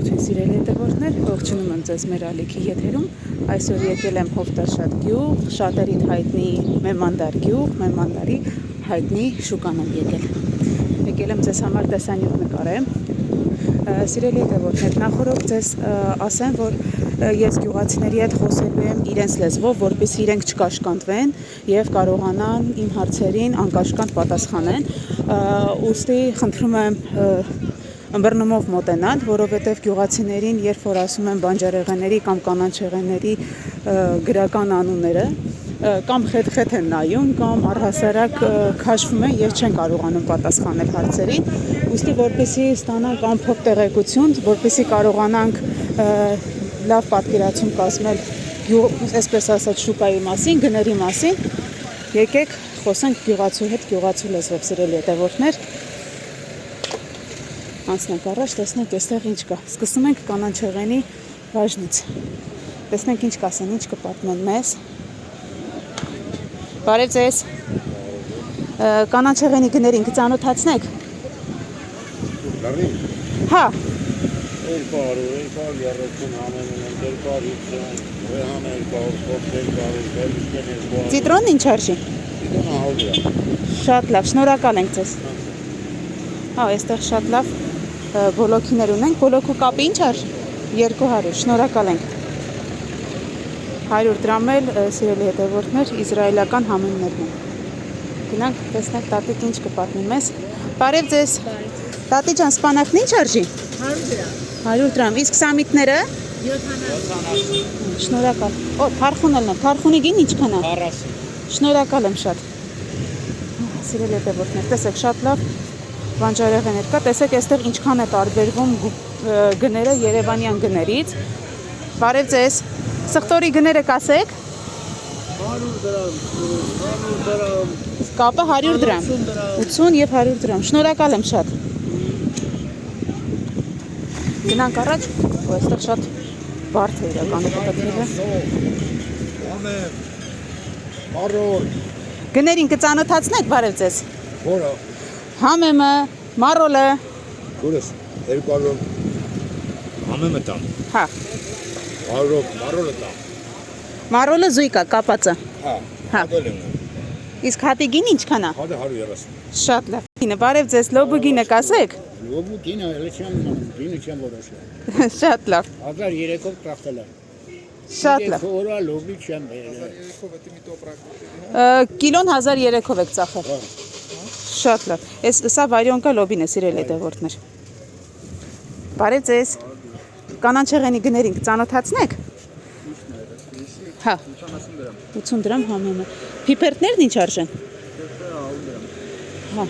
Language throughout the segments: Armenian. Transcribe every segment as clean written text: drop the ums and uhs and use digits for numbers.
Ողջույն սիրելի հետևորդներ, ողջունում եմ ձեզ մեր ալիքի եթերում։ Այսօր եկել եմ Հովտաշատ գյուղ, շատերին հայտնի Մեմանդար գյուղ, Մեմանդարի հայտնի շուկան եմ եկել։ Եկել եմ ձեզ համար տեսանյութ նկարեմ։ Սիրելի հետևորդներ, նախորդ ձեզ ասեմ, որ ես գյուղացիների հետ խոսելու եմ իրենց լեզվով, որպեսզի իրենք չկաշկանդվեն եւ կարողանան իմ հարցերին անկաշկանդ պատասխանեն։ Ուստի խնդրում եմ ըմբռնումով մոտենալ, որովհետև գյուղացիներին, երբ որ ասում են բանջարեղենների կամ կանաչեղենների գրական անունները, կամ խետ-խետ են նայում, կամ առհասարակ քաշվում են եւ չեն կարողանում պատասխանել հարցերին, ուստի որպեսզի ստանանք ամփոփ տեղեկություն, որպեսզի կարողանանք լավ պատկերացում կազմել այսպես ասած շուկայի մասին, գների մասին, եկեք խոսենք գյուղացու հետ գյուղացու լեզվով, սիրելի հետևորդներ։ Անցնենք առաջ, տեսնենք այստեղ ինչ կա։ Սկսում ենք կանաչեղենի բաժնից։ Տեսնենք ինչ կասեն, ինչ կպատմեն մեզ։ Բարև ձեզ։ Կանաչեղենի գներին կծանոթացնեք։ Հա։ 200, Ծիտրոնն ինչ արժի։ Շատ լավ, շնորհակալ ենք ձեզ։ Հա, այստեղ շատ լավ բոլոքիներ ունենք, բոլոքու կապը ինչ արժի։ 200, շնորհակալ ենք։ 100 դրամ էլ սիրելի հետևորդներ իսրայելական համույններն են։ Գնանք տեսնենք տատիկ ինչ կպատմի մեզ։ Բարև ձեզ։ Տատի ջան, սպանախն ինչ արժի։ 100 դրամ, իսկ սամիտները 70։ Շնորհակալ։ Օ, թարխունելն է, թարխունի գին ինչքան է։ 40։ Շնորհակալ եմ շատ։ Սիրելի հետևորդներ, տեսեք շատ լավ բանջարեղեններ կա, տեսեք այստեղ ինչքան է տարբերվում գները երևանյան գներից։ Բարև ձեզ։ Սխտորի գները կասեք։ 100 դրամ, 100 դրամ։ Կապը 100 դրամ։ 80 եւ 100 դրամ։ Շնորհակալ եմ շատ։ Գնանք առաջ, ու այստեղ շատ բարդ է իրականում պատկերը։ Ամեն։ Մարոլ։ Գներին կծանոթացնեք, բարև ձեզ։ Որը։ Համեմը, մարոլը։ Որս 200 համեմը տամ։ Հա։ 100 մարոլը տամ։ Մարոլը զույգ է, կապածը։ Հա։ Հա։ Ադելն։ Իսկ հատիկին ինչքան է։ Հատը 130։ Շատ լավ։ Գինը, բարև ձեզ, լոբու գինը կասեք։ Լոբու գինը էլի չեմ որոշել։ Շատ լավ։ 1300 տրախտել է։ Շատ լավ։ Որը լոբի չեմ բերել։ Կիլոն 1300 եք ծախել։ Շատ լավ։ Սա վարյոնկա լոբին է, սիրելի հետևորդներ։ Բարև ձեզ։ Կանաչեղենի գներին կծանոթացնեք։ Հա։ 80 դրամ համեմը։ Փիփերտներն ինչ արժեն։ Հա։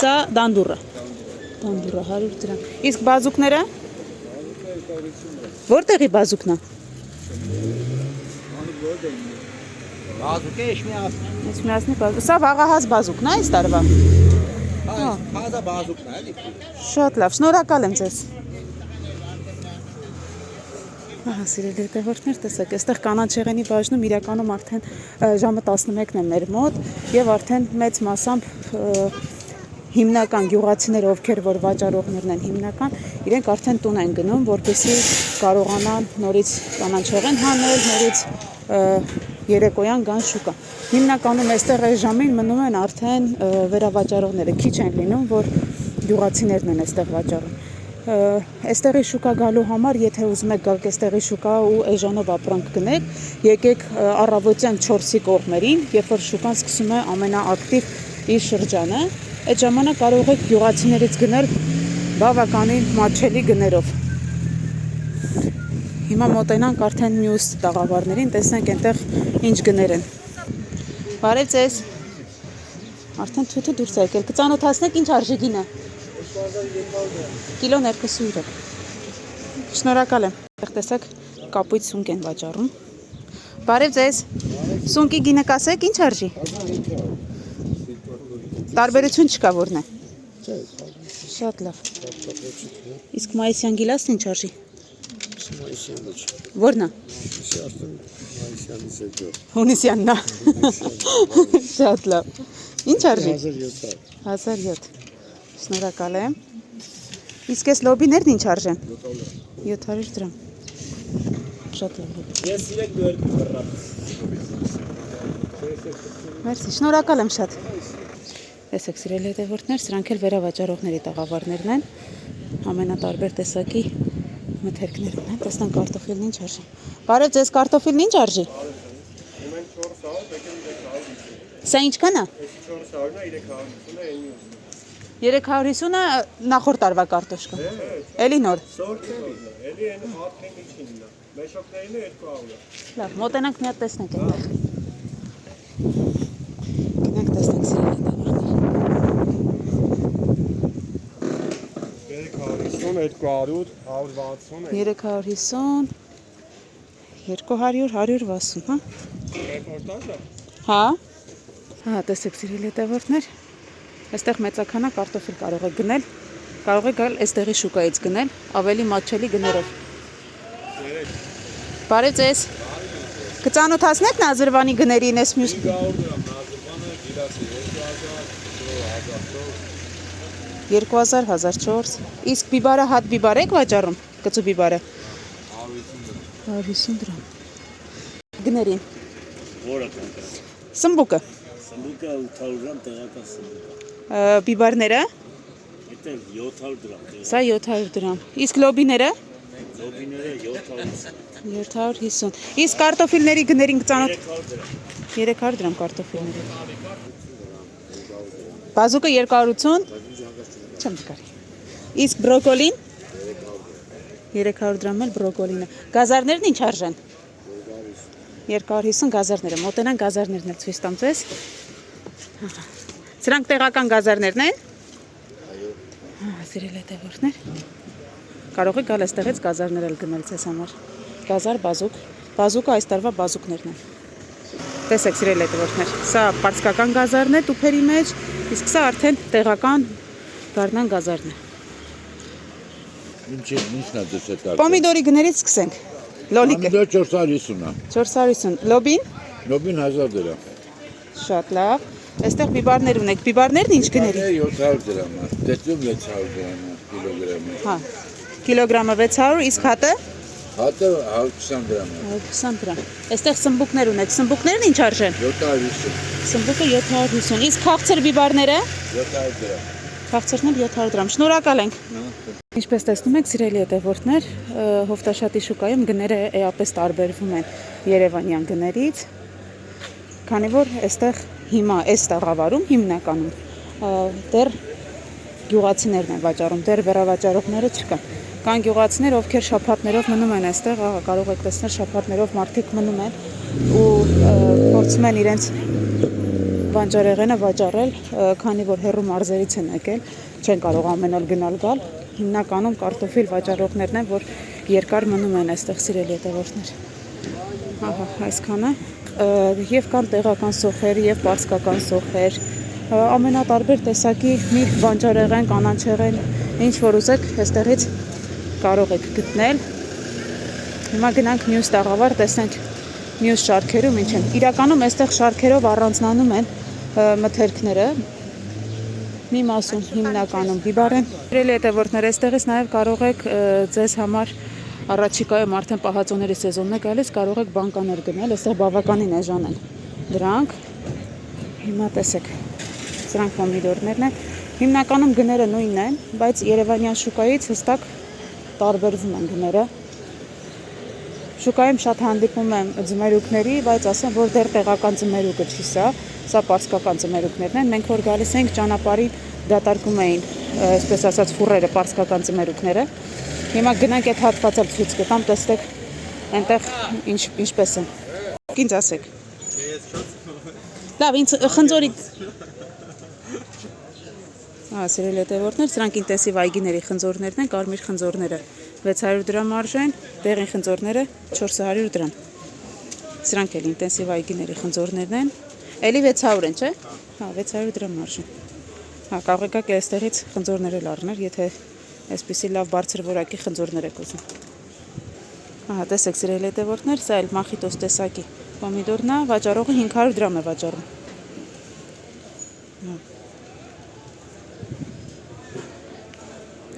Սա դանդուրը։ Դանդուրը 100 դրամ։ Իսկ բազուկները։ Որտեղի բազուկն է։ Բազուկը էշմիաս։ Էշմիասնի բազուկ։ Սա վաղահաս բազուկն է այս տարվա։ Հա, հազա բազուկն է, էլի։ Շատ լավ, շնորհակալ եմ ձեզ։ Ահա, սիրելի հետևորդներ, տեսեք, այստեղ կանաչեղենի բաժնում իրականում արդեն ժամը 11-ն է մեր մոտ եւ արդեն մեծ մասամբ հիմնական գյուղացիները, ովքեր որ վաճառողներն են հիմնական, իրենք արդեն տուն են գնում, որպեսզի կարողանան նորից կանաչեղեն հանել, նորից երեկոյան գան շուկա։ Հիմնականում այստեղ այս ժամին մնում են արդեն վերավաճառողները, քիչ են լինում, որ գյուղացիներն են այստեղ վաճառում։ Այստեղի շուկա գալու համար, եթե ուզում եք գալ այստեղի շուկա ու էժանով ապրանք գնեք, եկեք առավոտյան 4-ի կողմերին, երբ որ շուկան սկսում է ամենաակտիվ իր շրջանը, այդ ժամանակ կարող եք գյուղացիներից գնել բավականին մատչելի գներով։ Հիմա մոտենանք արդեն մյուս տաղավարներին, տեսնենք այնտեղ ինչ գներ են։ Բարև ձեզ։ Արդեն թութը դուրս է եկել, կծանոթացնեք ինչ արժի գինը։ Կիլոն 200։ Շնորհակալ եմ։ Այդտեղ տեսեք կապույտ սունկ են վաճառում։ Բարև ձեզ։ Սունկի գինը կասեք ինչ արժի։ Տարբերություն չկա որն է։ Շատ լավ։ Իսկ մայիսյան գիլասն ինչ արժի։ Որն է։ Հունիսյանն է։ Շատ լավ։ Ինչ արժի։ 1007։ Շնորհակալ եմ։ Իսկ այս լոբիներն ինչ արժեն։ 700 դրամ։ Շատ լավ։ Ես իրեք դու երկու բռնած։ Մերսի, շնորհակալ եմ շատ։ Տեսեք, սիրելի հետևորդներ, սրանք էլ վերավաճառողների տաղավարներն են։ Ամենատարբեր տեսակի մթերքներ ունեն։ Տեսնան կարտոֆիլն ինչ արժի։ Բարև ձեզ, կարտոֆիլն ինչ արժի։ Ümən 400 al, bəlkə 350. Սա ինչքան է։ Էսի 400-ն է, 350-ն է, 350-ը նախորդ տարվա կարտոշկա։ Էլի նոր։ Սորտելին է, էլի են հատքեն իչինն է, մեշոկներին է 200-ն է։ Լավ, մոտենանք մի հատ տեսնենք այդտեղ։ Գնանք տեսնենք սիրելի հետևորդներ։ 350, 200, 150, 350, 200, 160, հա։ Ռեպորտաժը։ Հա։ Հա, տեսեք սիրելի հետևորդներ։ Այստեղ մեծաքանակ կարտոֆիլ կարող եք գնել, կարող եք գալ այստեղի շուկայից գնել, ավելի մատչելի գներով։ Բարև ձեզ։ Կծանոթացնեք Նազրվանի գներին էս մյուս 2000, 1004։ Իսկ բիբարը հատ բիբար եք վաճառում, կծու բիբարը։ 150 դրամ։ Գներին։ Որը կան։ Սմբուկը։ Սմբուկը 800 դրամ տեղական սմբուկ։ Բիբարները։ Դա 700 դրամ։ Սա 700 դրամ։ Իսկ լոբիները։ Լոբիները 750։ 750։ Իսկ կարտոֆիլների գներին կծանոթ 300 դրամ։ 300 դրամ կարտոֆիլների։ Բազուկը 280։ Չեմ կարի։ Իսկ բրոկոլին 300 դրամ էլ բրոկոլինը։ Գազարներն ինչ արժեն։ 250 գազարները։ Մոտենան գազարներն էլ ցույց տամ ձեզ։ Սրանք տեղական գազարներն են։ Այո։ Սիրելի հետևորդներ։ Կարող եք գալ այստեղից գազարներ էլ գնել ձեզ համար։ Գազար, բազուկ։ Բազուկը այս տարվա բազուկներն են։ Տեսեք սիրելի հետևորդներ, սա պարսկական գազարն է տուփերի մեջ, իսկ սա արդեն տեղական գառնան գազարն է։ Ինչն է դες է տալը։ Պոմիդորի գներից սկսենք։ Լոլիկը Պոմիդոր 450-ը։ 450, լոբին Լոբին 1000 դրամ։ շատ լավ։ Այստեղ բիբարներ ունեք։ Բիբարներն ինչ գների։ 700 դրամ է։ Դեպքում 600 դրամ է կիլոգրամը։ Հա։ Կիլոգրամը 600, իսկ հատը Հատը 120 դրամ է։ 120 դրամ։ Այստեղ սմբուկներ ունեք։ Սմբուկներն ինչ արժեն։ 750։ Սմբուկը 750, իսկ քաղցր բիբարները 700 դրամ։ քաղցրն էլ 700 դրամ։ Շնորհակալ ենք։ Ինչպես տեսնում եք, սիրելի հետևորդներ, Հովտաշատի շուկայում գները էապես տարբերվում են երևանյան գներից, քանի որ այստեղ հիմա այս տաղավարում հիմնականում դեռ գյուղացիներն են վաճառում, դեռ վերավաճառողները չկան։ Կան գյուղացիներ, ովքեր շաբաթներով մնում են այստեղ, կարող եք տեսնել շաբաթներով մարդիկ մնում են ու փորձում են իրենց բանջարեղենը վաճառել, քանի որ հեռու մարզերից են եկել, չեն կարող ամեն օր գնալ գալ։ Հիմնականում կարտոֆիլ վաճառողներն են, որ երկար մնում են այստեղ սիրելի հետևորդներ։ Ահա, այսքանը։ Եվ կան տեղական սոխեր, եւ պարսկական սոխեր, ամենատարբեր տեսակի մի բանջարեղեն, կանաչեղեն, ինչ որ ուզեք, այստեղից կարող եք գտնել։ Հիմա գնանք մյուս տաղավար, տեսնենք մյուս շարքերում ինչ են։ Իրականում այստեղ շարքերով առանձնանում են մթերքները։ Մի մասում հիմնականում բիբար են։ Սիրելի հետևորդներ, այստեղից նաև կարող եք ձեզ համար առաջիկայում արդեն պահածոների սեզոնն է գալիս, կարող եք բանկաներ գնել, այստեղ բավականին էժան են դրանք։ Հիմա տեսեք, սրանք պոմիդորներն են։ Հիմնականում գները նույնն են, բայց երևանյան շուկայից հստակ տարբերվում են գները։ Շուկայում շատ հանդիպում եմ ձմերուկների, բայց ասեմ, որ դեռ տեղական ձմերուկը չի սա պարսկական ձմերուկներն են։ Մենք որ գալիս ենք ճանապարհին դատարկում էին, այսպես ասած, ֆուրերը պարսկական ձմերուկները։ Հիմա գնանք այդ հատվածը ցույց կտամ, տեսեք այնտեղ ինչպես են։ Ինձ ասեք։ Լավ, ինձ խնձորի Սիրելի հետևորդներ, սրանք ինտենսիվ այգիների խնձորներն են, կարմիր խնձորները 600 դրամ արժեն, դեղին խնձորները 400 դրամ։ Սրանք էլ ինտենսիվ այգիների խնձորներն են, էլի 600 են, չէ՞։ Հա, 600 դրամ արժեն։ Հա, կարող եք այստեղից խնձորներ էլ առնել, եթե այսպիսի լավ բարձր որակի խնձորներ եք ուզում։ Ահա, տեսեք սիրելի հետևորդներ, սա էլ մախիտոս տեսակի պոմիդորն է, վաճառողը 500 դրամ է վաճառում։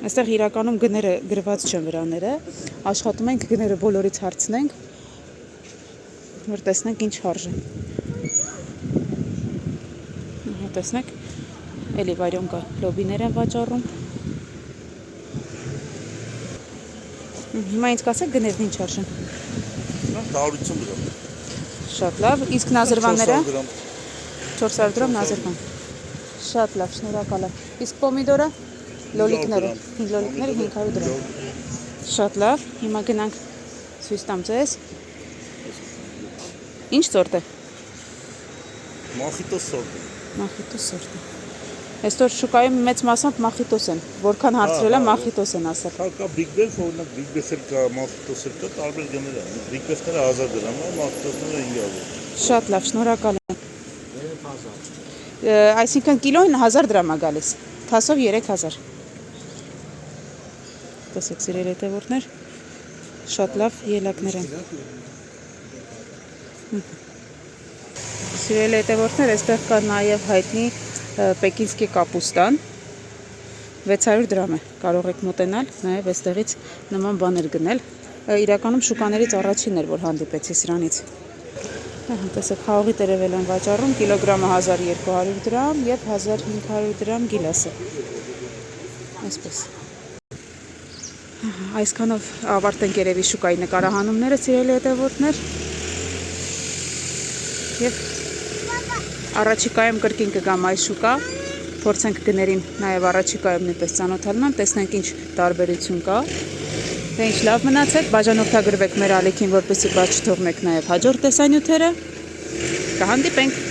Այստեղ իրականում գները գրված չեն վրաները, աշխատում ենք գները բոլորից հարցնենք, որ տեսնենք ինչ արժե։ Ահա տեսնեք, էլի վարյոնկա լոբիներ են վաճառում։ Հիմա ինձ կասեք գներն ինչ արժեն։ 150 դրամ։ Շատ լավ, իսկ նազրվանները 400 դրամ։ 400 դրամ նազրվան։ Շատ լավ, շնորհակալ եմ։ Իսկ պոմիդորը, լոլիկները, լոլիկները 500 դրամ։ Շատ լավ, հիմա գնանք ցույց տամ ձեզ։ Ինչ սորտ է։ Մախիտոս սորտ։ Մախիտոս սորտ է։ Այսօր շուկայում մեծ մասամբ մախիտոս են, որքան հարցրել եմ մախիտոս են ասել։ Կա Big Best, օրինակ Big Best-ը կա, մախիտոսը կա, տարբեր գներ են։ Big Best-ները 1000 դրամ է, մախիտոսները 500։ Շատ լավ, շնորհակալ եմ։ Այսինքն կիլոին 1000 դրամ է գալիս, թասով 3000։ Տեսեք սիրելի հետևորդներ, շատ լավ ելակներ են։ Սիրելի հետևորդներ, այստեղ կա նաև հայտնի պեկինսկի կապուստան, 600 դրամ է, կարող եք մոտենալ, նաև այստեղից նման բաներ գնել, իրականում շուկաներից առաջինն էր, որ հանդիպեցի սրանից։ Տեսեք, խաղողի տերևել են վաճառում, կիլոգրամը 1200 դրամ և 1500 դրամ գիլասը, այսպես։ Այսքանով ավարտենք երևի շուկայի նկարահանումները, սիրելի հետևորդներ, և առաջիկայում կրկին կգամ այս շուկա, փորձենք գներին նաև առաջիկայում նույնպես ծանոթանալ, տեսնենք ինչ տարբերություն կա։ Դե ինչ լավ մնացեք, բաժանորդագրվեք մեր ալիքին, որպեսզի բաց չթողնեք նաև հաջորդ տեսանյութերը։ Կհանդիպենք։